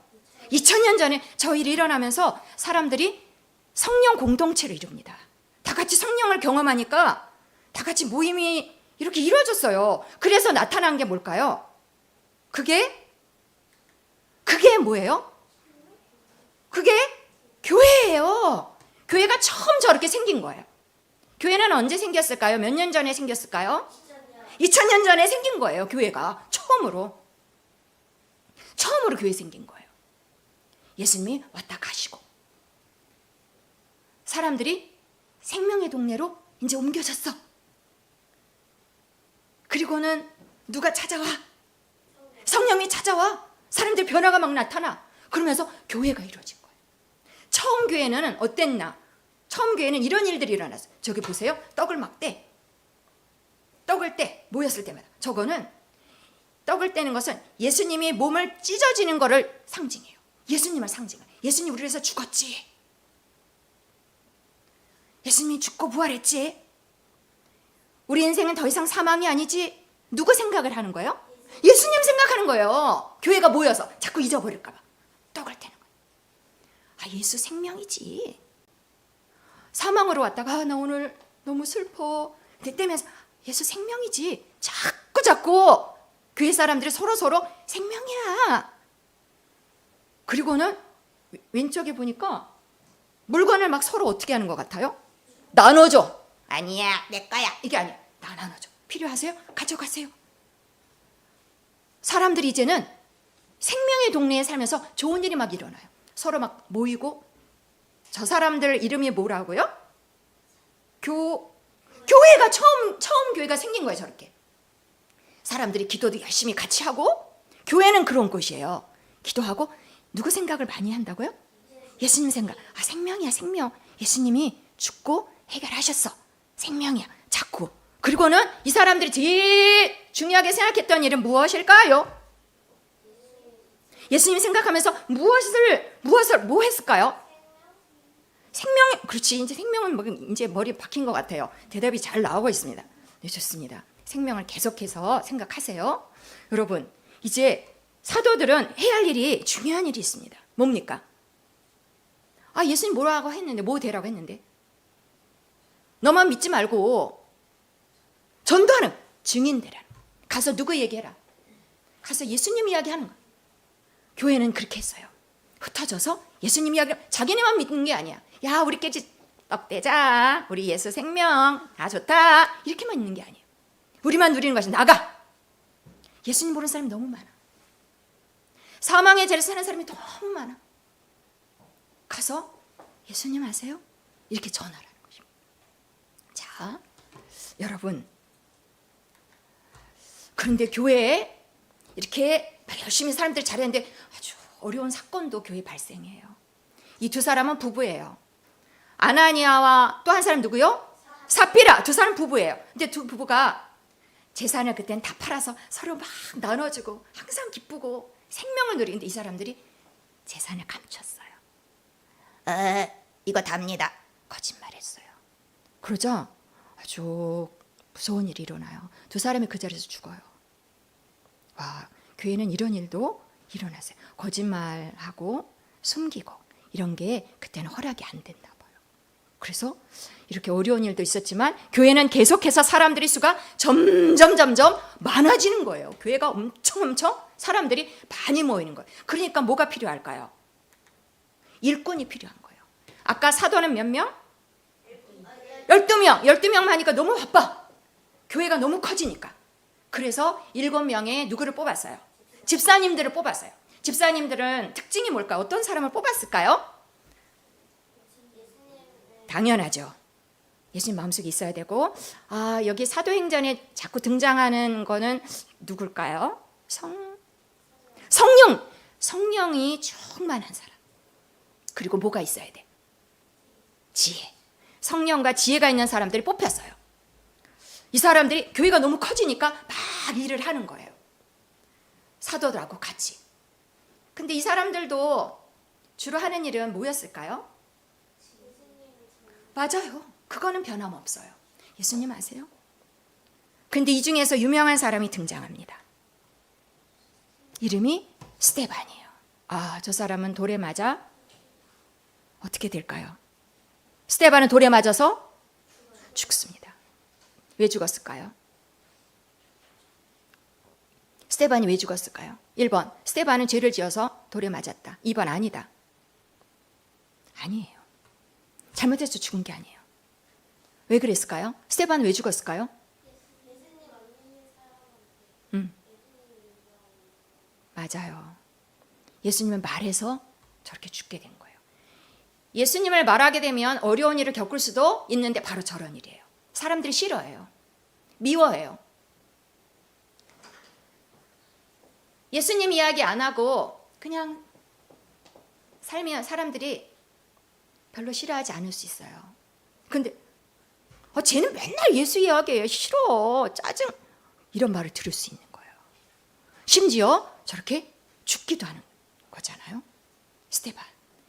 2000년 전에 저 일이 일어나면서 사람들이 성령 공동체를 이룹니다. 다 같이 성령을 경험하니까 다 같이 모임이 이렇게 이루어졌어요. 그래서 나타난 게 뭘까요? 그게 뭐예요? 그게 교회예요. 교회가 처음 저렇게 생긴 거예요. 교회는 언제 생겼을까요? 몇 년 전에 생겼을까요? 2000년 전에 생긴 거예요. 교회가 처음으로 교회 생긴 거예요. 예수님이 왔다 가시고 사람들이 생명의 동네로 이제 옮겨졌어. 그리고는 누가 찾아와? 성령이 찾아와. 사람들 변화가 막 나타나. 그러면서 교회가 이루어진 거예요. 처음 교회는 어땠나? 처음 교회는 이런 일들이 일어났어요. 저기 보세요. 떡을 떼 모였을 때마다. 저거는 떡을 떼는 것은 예수님이 몸을 찢어지는 것을 상징해요. 예수님을 상징해요. 예수님 우리를 위해서 죽었지. 예수님이 죽고 부활했지. 우리 인생은 더 이상 사망이 아니지. 누구 생각을 하는 거예요? 예수님 생각하는 거예요. 교회가 모여서 자꾸 잊어버릴까 봐 떡을 떼는 거예요. 예수 생명이지. 사망으로 왔다가 나 오늘 너무 슬퍼. 떼면서 예수 생명이지. 자꾸 교회 사람들이 서로 생명이야. 그리고는 왼쪽에 보니까 물건을 막 서로 어떻게 하는 것 같아요? 나눠줘. 아니야, 내 거야. 이게 아니야. 나 나눠줘. 필요하세요? 가져가세요. 사람들이 이제는 생명의 동네에 살면서 좋은 일이 막 일어나요. 서로 막 모이고. 저 사람들 이름이 뭐라고요? 교회가 처음 교회가 생긴 거예요. 저렇게 사람들이 기도도 열심히 같이 하고. 교회는 그런 곳이에요. 기도하고. 누구 생각을 많이 한다고요? 예수님 생각. 생명이야, 생명. 예수님이 죽고 해결하셨어. 생명이야. 자꾸. 그리고는 이 사람들이 제일 중요하게 생각했던 일은 무엇일까요? 예수님 생각하면서 뭐 했을까요? 생명. 그렇지. 이제 생명은 이제 머리에 박힌 것 같아요. 대답이 잘 나오고 있습니다. 네, 좋습니다. 생명을 계속해서 생각하세요. 여러분, 이제 사도들은 해야 할 일이 중요한 일이 있습니다. 뭡니까? 예수님 뭐라고 했는데, 뭐 되라고 했는데. 너만 믿지 말고 전도하는 증인 되라. 가서 누구 얘기해라. 가서 예수님 이야기하는 거야. 교회는 그렇게 했어요. 흩어져서 예수님 이야기. 자기네만 믿는 게 아니야. 야, 우리끼리 떡 떼자. 우리 예수 생명. 좋다. 이렇게만 있는 게 아니에요. 우리만 누리는 것이 나가. 예수님 모르는 사람이 너무 많아. 사망의 죄를 사는 사람이 너무 많아. 가서 예수님 아세요? 이렇게 전하라는 것이. 자, 여러분, 그런데 교회에 이렇게 열심히 사람들이 잘했는데 아주 어려운 사건도 교회에 발생해요. 이 두 사람은 부부예요. 아나니아와 또 한 사람 누구요? 사피라. 두 사람 부부예요. 근데 두 부부가 재산을 그때는 다 팔아서 서로 막 나눠주고 항상 기쁘고 생명을 누리는데 이 사람들이 재산을 감췄어요. 이거 답니다. 거짓말했어요. 그러자 아주 무서운 일이 일어나요. 두 사람이 그 자리에서 죽어요. 와, 교회는 이런 일도 일어났어요. 거짓말하고 숨기고 이런 게 그때는 허락이 안 된다 봐요. 그래서 이렇게 어려운 일도 있었지만 교회는 계속해서 사람들의 수가 점점 많아지는 거예요. 교회가 엄청 사람들이 많이 모이는 거예요. 그러니까 뭐가 필요할까요? 일꾼이 필요한 거예요. 아까 사도는 몇 명? 12명. 12명만 하니까 너무 바빠. 교회가 너무 커지니까. 그래서 7명의 누구를 뽑았어요? 집사님들을 뽑았어요. 집사님들은 특징이 뭘까요? 어떤 사람을 뽑았을까요? 당연하죠. 예수님 마음속에 있어야 되고, 여기 사도행전에 자꾸 등장하는 거는 누굴까요? 성령. 성령이 충만한 사람. 그리고 뭐가 있어야 돼? 지혜. 성령과 지혜가 있는 사람들이 뽑혔어요. 이 사람들이 교회가 너무 커지니까 막 일을 하는 거예요. 사도들하고 같이. 근데 이 사람들도 주로 하는 일은 뭐였을까요? 맞아요. 그거는 변함없어요. 예수님 아세요? 근데 이 중에서 유명한 사람이 등장합니다. 이름이 스데반이에요. 저 사람은 돌에 맞아 어떻게 될까요? 스데반은 돌에 맞아서 죽습니다. 왜 죽었을까요? 스데반이 왜 죽었을까요? 1번, 스데반은 죄를 지어서 돌에 맞았다. 2번, 아니다. 아니에요. 잘못해서 죽은 게 아니에요. 왜 그랬을까요? 스데반은 왜 죽었을까요? 맞아요. 예수님을 말해서 저렇게 죽게 된 거예요. 예수님을 말하게 되면 어려운 일을 겪을 수도 있는데 바로 저런 일이에요. 사람들이 싫어해요. 미워해요. 예수님 이야기 안 하고 그냥 살면 사람들이 별로 싫어하지 않을 수 있어요. 근데 쟤는 맨날 예수 이야기해요. 싫어. 짜증. 이런 말을 들을 수 있는 거예요. 심지어 저렇게 죽기도 하는 거잖아요. 스데반.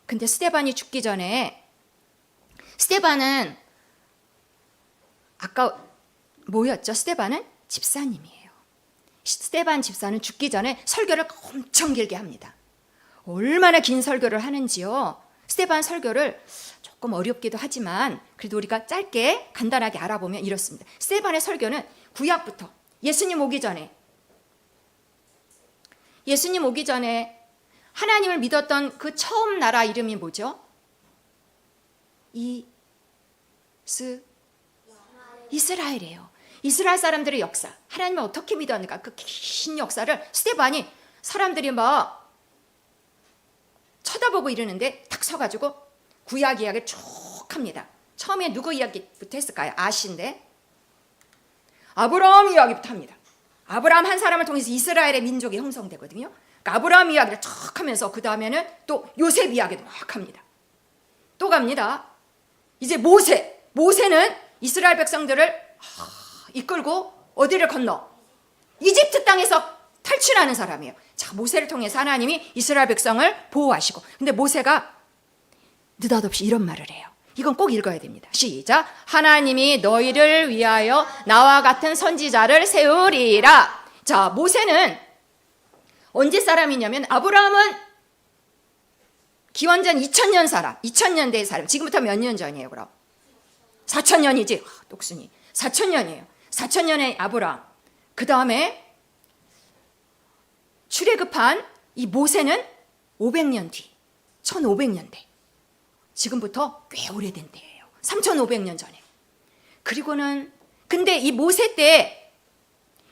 근데 스데반이 죽기 전에 스데반은 아까 뭐였죠? 스데반은 집사님이에요. 스데반 집사는 죽기 전에 설교를 엄청 길게 합니다. 얼마나 긴 설교를 하는지요. 스데반 설교를 조금 어렵기도 하지만 그래도 우리가 짧게 간단하게 알아보면 이렇습니다. 스데반의 설교는 구약부터 예수님 오기 전에 하나님을 믿었던 그 처음 나라 이름이 뭐죠? 이스라엘이에요. 이스라엘 사람들의 역사, 하나님을 어떻게 믿었는가, 그 긴 역사를 스데반이 사람들이 막 쳐다보고 이러는데 탁 서가지고 구약 이야기를 쭉 합니다. 처음에 누구 이야기부터 했을까요? 아시인데 아브라함 이야기부터 합니다. 아브라함 한 사람을 통해서 이스라엘의 민족이 형성되거든요. 그러니까 아브라함 이야기를 쭉 하면서 그 다음에는 또 요셉 이야기도 막 합니다. 또 갑니다. 이제 모세는 이스라엘 백성들을 이끌고 어디를 건너? 이집트 땅에서 탈출하는 사람이에요. 자, 모세를 통해서 하나님이 이스라엘 백성을 보호하시고, 근데 모세가 느닷없이 이런 말을 해요. 이건 꼭 읽어야 됩니다. 시작. 하나님이 너희를 위하여 나와 같은 선지자를 세우리라. 자, 모세는 언제 사람이냐면 아브라함은 기원전 2000년 사람, 2000년대의 사람. 지금부터 몇 년 전이에요, 그럼? 4000년이지. 똑순이. 4000년이에요. 4000년의 아브라함. 그 다음에 출애굽한 이 모세는 500년 뒤, 1500년대. 지금부터 꽤 오래된 때예요. 3500년 전에. 그리고는 근데 이 모세 때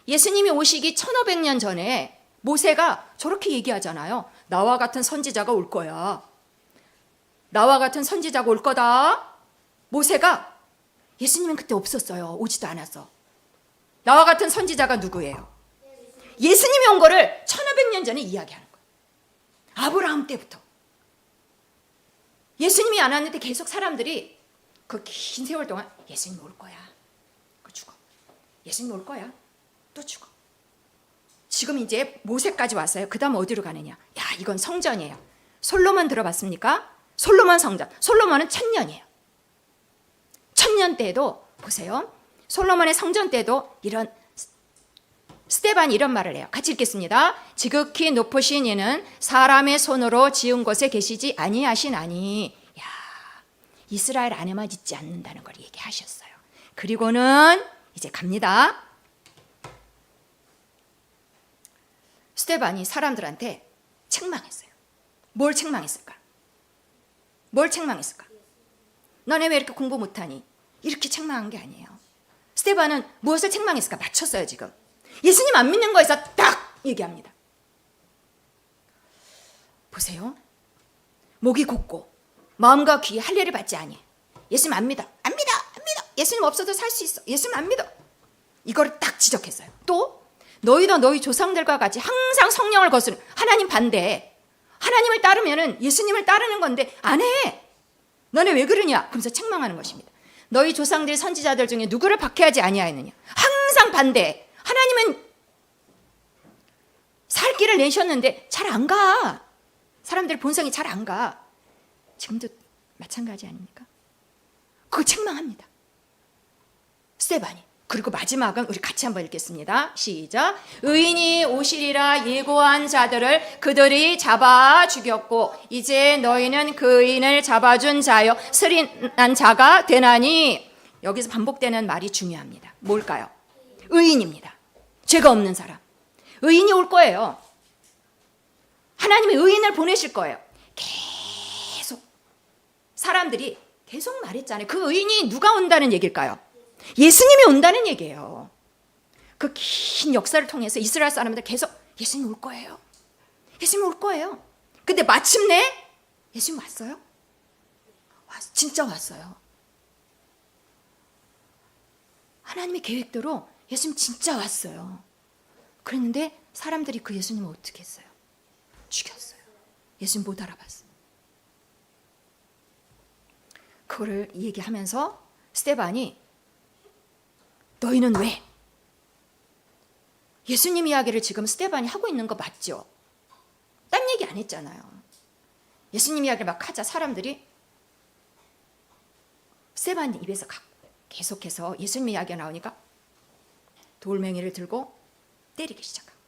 예수님이 오시기 1500년 전에 모세가 저렇게 얘기하잖아요. 나와 같은 선지자가 올 거야. 나와 같은 선지자가 올 거다. 모세가 예수님은 그때 없었어요. 오지도 않았어. 나와 같은 선지자가 누구예요? 예수님이 온 거를 1500년 전에 이야기하는 거예요. 아브라함 때부터. 예수님이 안 왔는데 계속 사람들이 그 긴 세월 동안 예수님 올 거야. 그 죽어. 예수님 올 거야. 또 죽어. 지금 이제 모세까지 왔어요. 그 다음 어디로 가느냐? 야, 이건 성전이에요. 솔로몬 들어봤습니까? 솔로몬 성전. 솔로몬은 1000년이에요. 1000년 때도 보세요. 솔로몬의 성전 때도 이런 스데반이 이런 말을 해요. 같이 읽겠습니다. 지극히 높으신 이는 사람의 손으로 지은 곳에 계시지 아니하시나니. 야, 이스라엘 안에만 있지 않는다는 걸 얘기하셨어요. 그리고는 이제 갑니다. 스데반이 사람들한테 책망했어요. 뭘 책망했을까? 뭘 책망했을까? 너네 왜 이렇게 공부 못하니? 이렇게 책망한 게 아니에요. 스데반은 무엇을 책망했을까? 맞췄어요 지금. 예수님 안 믿는 거에서 딱 얘기합니다. 보세요. 목이 곧고 마음과 귀에 할례를 받지 아니. 예수님 안 믿어. 안 믿어. 안 믿어. 예수님 없어도 살 수 있어. 예수님 안 믿어. 이거를 딱 지적했어요. 또 너희도 너희 조상들과 같이 항상 성령을 거스르는 하나님 반대해. 하나님을 따르면은 예수님을 따르는 건데 안 해. 너네 왜 그러냐? 그러면서 책망하는 것입니다. 너희 조상들 선지자들 중에 누구를 박해하지 아니하였느냐? 항상 반대해. 하나님은 살 길을 내셨는데 잘 안 가. 사람들 본성이 잘 안 가. 지금도 마찬가지 아닙니까? 그거 책망합니다. 스데반이. 그리고 마지막은 우리 같이 한번 읽겠습니다. 시작. 의인이 오시리라 예고한 자들을 그들이 잡아 죽였고 이제 너희는 그 의인을 잡아준 자여 스린한 자가 되나니. 여기서 반복되는 말이 중요합니다. 뭘까요? 의인입니다. 죄가 없는 사람. 의인이 올 거예요. 하나님이 의인을 보내실 거예요. 계속 사람들이 계속 말했잖아요. 그 의인이 누가 온다는 얘기일까요? 예수님이 온다는 얘기예요. 그 긴 역사를 통해서 이스라엘 사람들 계속 예수님 올 거예요. 예수님 올 거예요. 근데 마침내 예수님 왔어요? 진짜 왔어요. 하나님의 계획대로 예수님 진짜 왔어요. 그랬는데 사람들이 그 예수님을 어떻게 했어요? 죽였어요. 예수님 못 알아봤어요. 그거를 얘기하면서 스데반이 너희는 왜? 예수님 이야기를 지금 스데반이 하고 있는 거 맞죠? 딴 얘기 안 했잖아요. 예수님 이야기를 막 하자 사람들이 스데반 입에서 계속해서 예수님 이야기가 나오니까 돌멩이를 들고 때리기 시작한 거예요.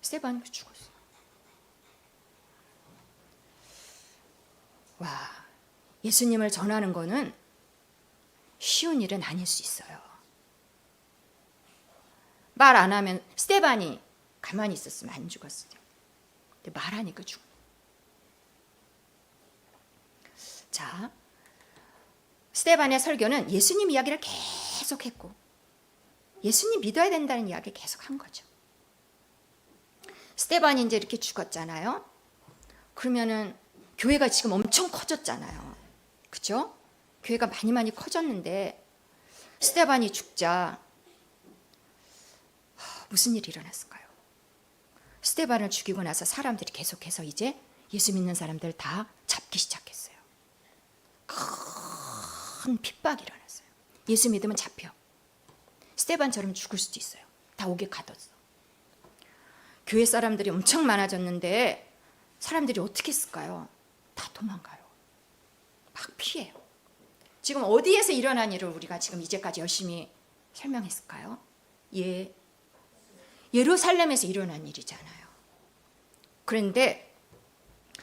스데반 죽었어요. 와, 예수님을 전하는 거는 쉬운 일은 아닐 수 있어요. 말 안 하면 스데반이 가만히 있었으면 안 죽었어요. 근데 말하니까 죽어. 자, 스데반의 설교는 예수님 이야기를 계속했고 예수님 믿어야 된다는 이야기를 계속 한 거죠. 스데반이 이제 이렇게 죽었잖아요. 그러면은 교회가 지금 엄청 커졌잖아요. 그렇죠? 교회가 많이 커졌는데 스데반이 죽자 무슨 일이 일어났을까요? 스데반을 죽이고 나서 사람들이 계속해서 이제 예수 믿는 사람들 다 잡기 시작했어요. 큰 핍박이 일어났어요. 예수 믿으면 잡혀. 스데반처럼 죽을 수도 있어요. 다 옥에 가뒀어. 교회 사람들이 엄청 많아졌는데 사람들이 어떻게 했을까요? 다 도망가요. 막 피해요. 지금 어디에서 일어난 일을 우리가 지금 이제까지 열심히 설명했을까요? 예루살렘에서 일어난 일이잖아요. 그런데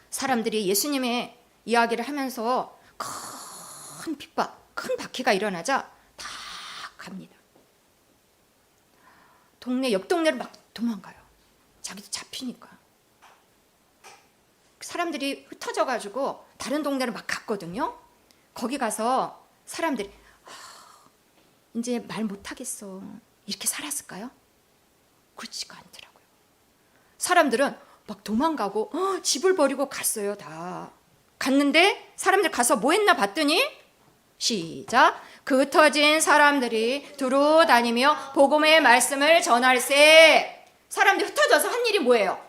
사람들이 예수님의 이야기를 하면서 큰 핍박, 큰 박해가 일어나자 다 갑니다. 옆 동네를 막 도망가요. 자기도 잡히니까. 사람들이 흩어져가지고 다른 동네를 막 갔거든요. 거기 가서 사람들이 이제 말 못하겠어. 이렇게 살았을까요? 그렇지가 않더라고요. 사람들은 막 도망가고 집을 버리고 갔어요. 다 갔는데 사람들 가서 뭐 했나 봤더니 시작. 그 흩어진 사람들이 두루 다니며 복음의 말씀을 전할세. 사람들이 흩어져서 한 일이 뭐예요?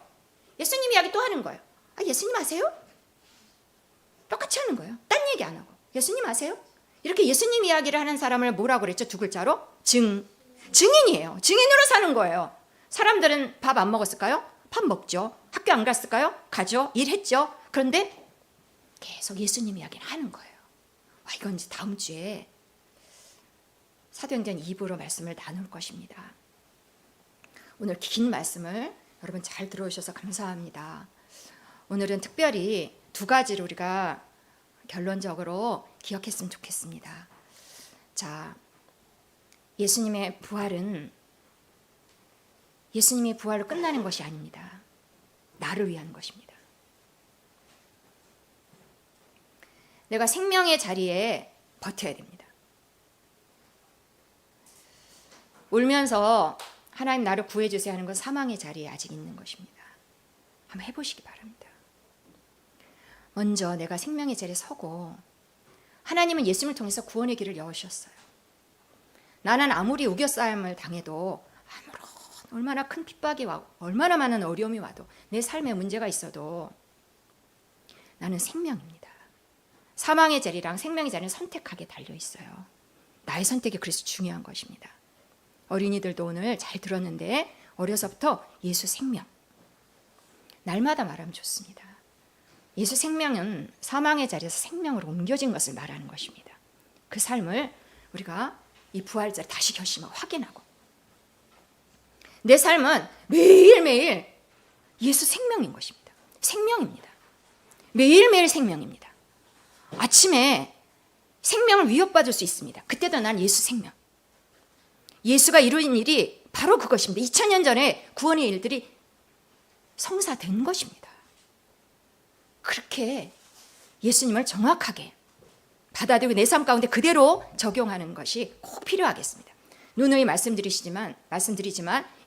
예수님 이야기 또 하는 거예요. 아, 예수님 아세요? 똑같이 하는 거예요. 딴 얘기 안 하고. 예수님 아세요? 이렇게 예수님 이야기를 하는 사람을 뭐라고 그랬죠? 두 글자로? 증인이에요. 증인으로 사는 거예요. 사람들은 밥 안 먹었을까요? 밥 먹죠. 학교 안 갔을까요? 가죠. 일했죠. 그런데 계속 예수님 이야기를 하는 거예요. 와, 이건 이제 다음 주에 사도행전 2부로 말씀을 나눌 것입니다. 오늘 긴 말씀을 여러분 잘 들어오셔서 감사합니다. 오늘은 특별히 두 가지를 우리가 결론적으로 기억했으면 좋겠습니다. 자, 예수님의 부활은 예수님이 부활로 끝나는 것이 아닙니다. 나를 위한 것입니다. 내가 생명의 자리에 버텨야 됩니다. 울면서 하나님 나를 구해주세요 하는 건 사망의 자리에 아직 있는 것입니다. 한번 해보시기 바랍니다. 먼저 내가 생명의 자리에 서고 하나님은 예수님을 통해서 구원의 길을 여셨어요. 나는 아무리 우겨싸임을 당해도 얼마나 큰 핍박이 와도 얼마나 많은 어려움이 와도 내 삶에 문제가 있어도 나는 생명입니다. 사망의 자리랑 생명의 자리는 선택하게 달려 있어요. 나의 선택이 그래서 중요한 것입니다. 어린이들도 오늘 잘 들었는데 어려서부터 예수 생명 날마다 말하면 좋습니다. 예수 생명은 사망의 자리에서 생명으로 옮겨진 것을 말하는 것입니다. 그 삶을 우리가 이 부활절 다시 결심하고 확인하고 내 삶은 매일매일 예수 생명인 것입니다. 생명입니다. 매일매일 생명입니다. 아침에 생명을 위협받을 수 있습니다. 그때도 난 예수 생명. 예수가 이루신 일이 바로 그것입니다. 2000년 전에 구원의 일들이 성사된 것입니다. 그렇게 예수님을 정확하게 받아들이고 내 삶 가운데 그대로 적용하는 것이 꼭 필요하겠습니다. 누누이 말씀드리지만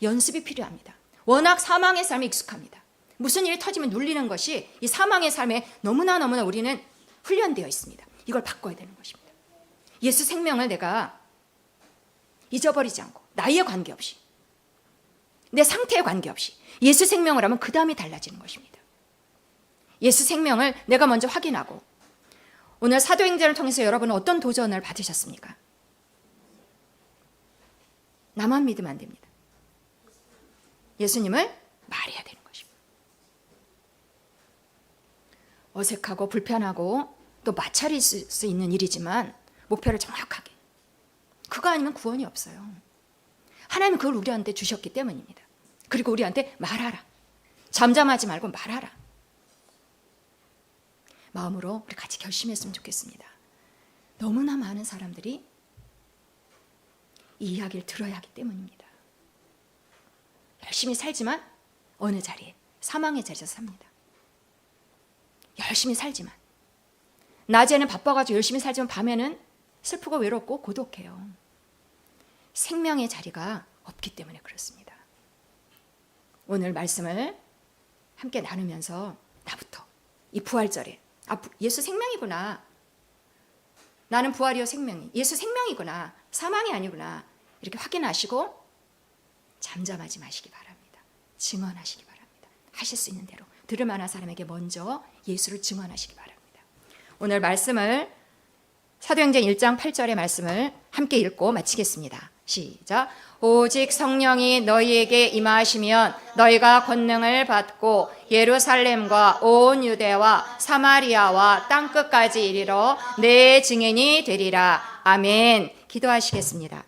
연습이 필요합니다. 워낙 사망의 삶에 익숙합니다. 무슨 일이 터지면 눌리는 것이 이 사망의 삶에 너무나 우리는 훈련되어 있습니다. 이걸 바꿔야 되는 것입니다. 예수 생명을 내가 잊어버리지 않고 나이에 관계없이 내 상태에 관계없이 예수 생명을 하면 그 다음이 달라지는 것입니다. 예수 생명을 내가 먼저 확인하고 오늘 사도행전을 통해서 여러분은 어떤 도전을 받으셨습니까? 나만 믿으면 안 됩니다. 예수님을 말해야 되는 것입니다. 어색하고 불편하고 또 마찰일 수 있는 일이지만 목표를 정확하게. 그거 아니면 구원이 없어요. 하나님은 그걸 우리한테 주셨기 때문입니다. 그리고 우리한테 말하라. 잠잠하지 말고 말하라. 마음으로 우리 같이 결심했으면 좋겠습니다. 너무나 많은 사람들이 이 이야기를 들어야 하기 때문입니다. 열심히 살지만 어느 자리에? 사망의 자리에서 삽니다. 열심히 살지만 낮에는 바빠가지고 열심히 살지만 밤에는 슬프고 외롭고 고독해요. 생명의 자리가 없기 때문에 그렇습니다. 오늘 말씀을 함께 나누면서 나부터 이 부활절에 예수 생명이구나. 나는 부활이요 생명이. 예수 생명이구나. 사망이 아니구나. 이렇게 확인하시고 잠잠하지 마시기 바랍니다. 증언하시기 바랍니다. 하실 수 있는 대로 들을 만한 사람에게 먼저 예수를 증언하시기 바랍니다. 오늘 말씀을 사도행전 1장 8절의 말씀을 함께 읽고 마치겠습니다. 시작. 오직 성령이 너희에게 임하시면 너희가 권능을 받고 예루살렘과 온 유대와 사마리아와 땅끝까지 이르러 내 증인이 되리라. 아멘. 기도하시겠습니다.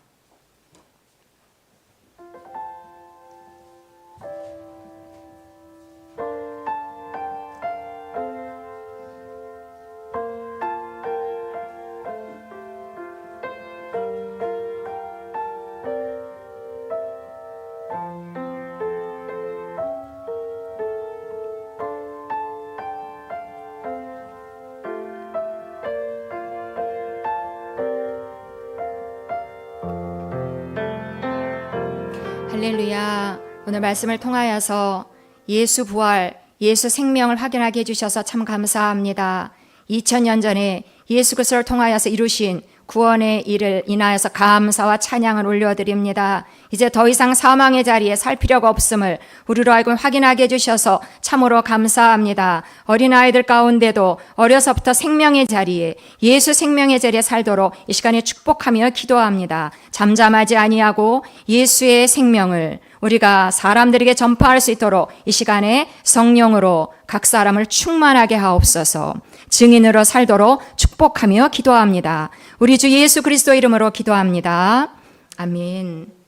할렐루야. 오늘 말씀을 통하여서 예수 부활, 예수 생명을 확인하게 해주셔서 참 감사합니다. 2000년 전에 예수 그리스도를 통하여서 이루신 구원의 일을 인하여서 감사와 찬양을 올려드립니다. 이제 더 이상 사망의 자리에 살 필요가 없음을 우리로 하여금 확인하게 해주셔서 참으로 감사합니다. 어린아이들 가운데도 어려서부터 생명의 자리에, 예수 생명의 자리에 살도록 이 시간에 축복하며 기도합니다. 잠잠하지 아니하고 예수의 생명을 우리가 사람들에게 전파할 수 있도록 이 시간에 성령으로 각 사람을 충만하게 하옵소서. 증인으로 살도록 축복하며 기도합니다. 우리 주 예수 그리스도 이름으로 기도합니다. 아멘.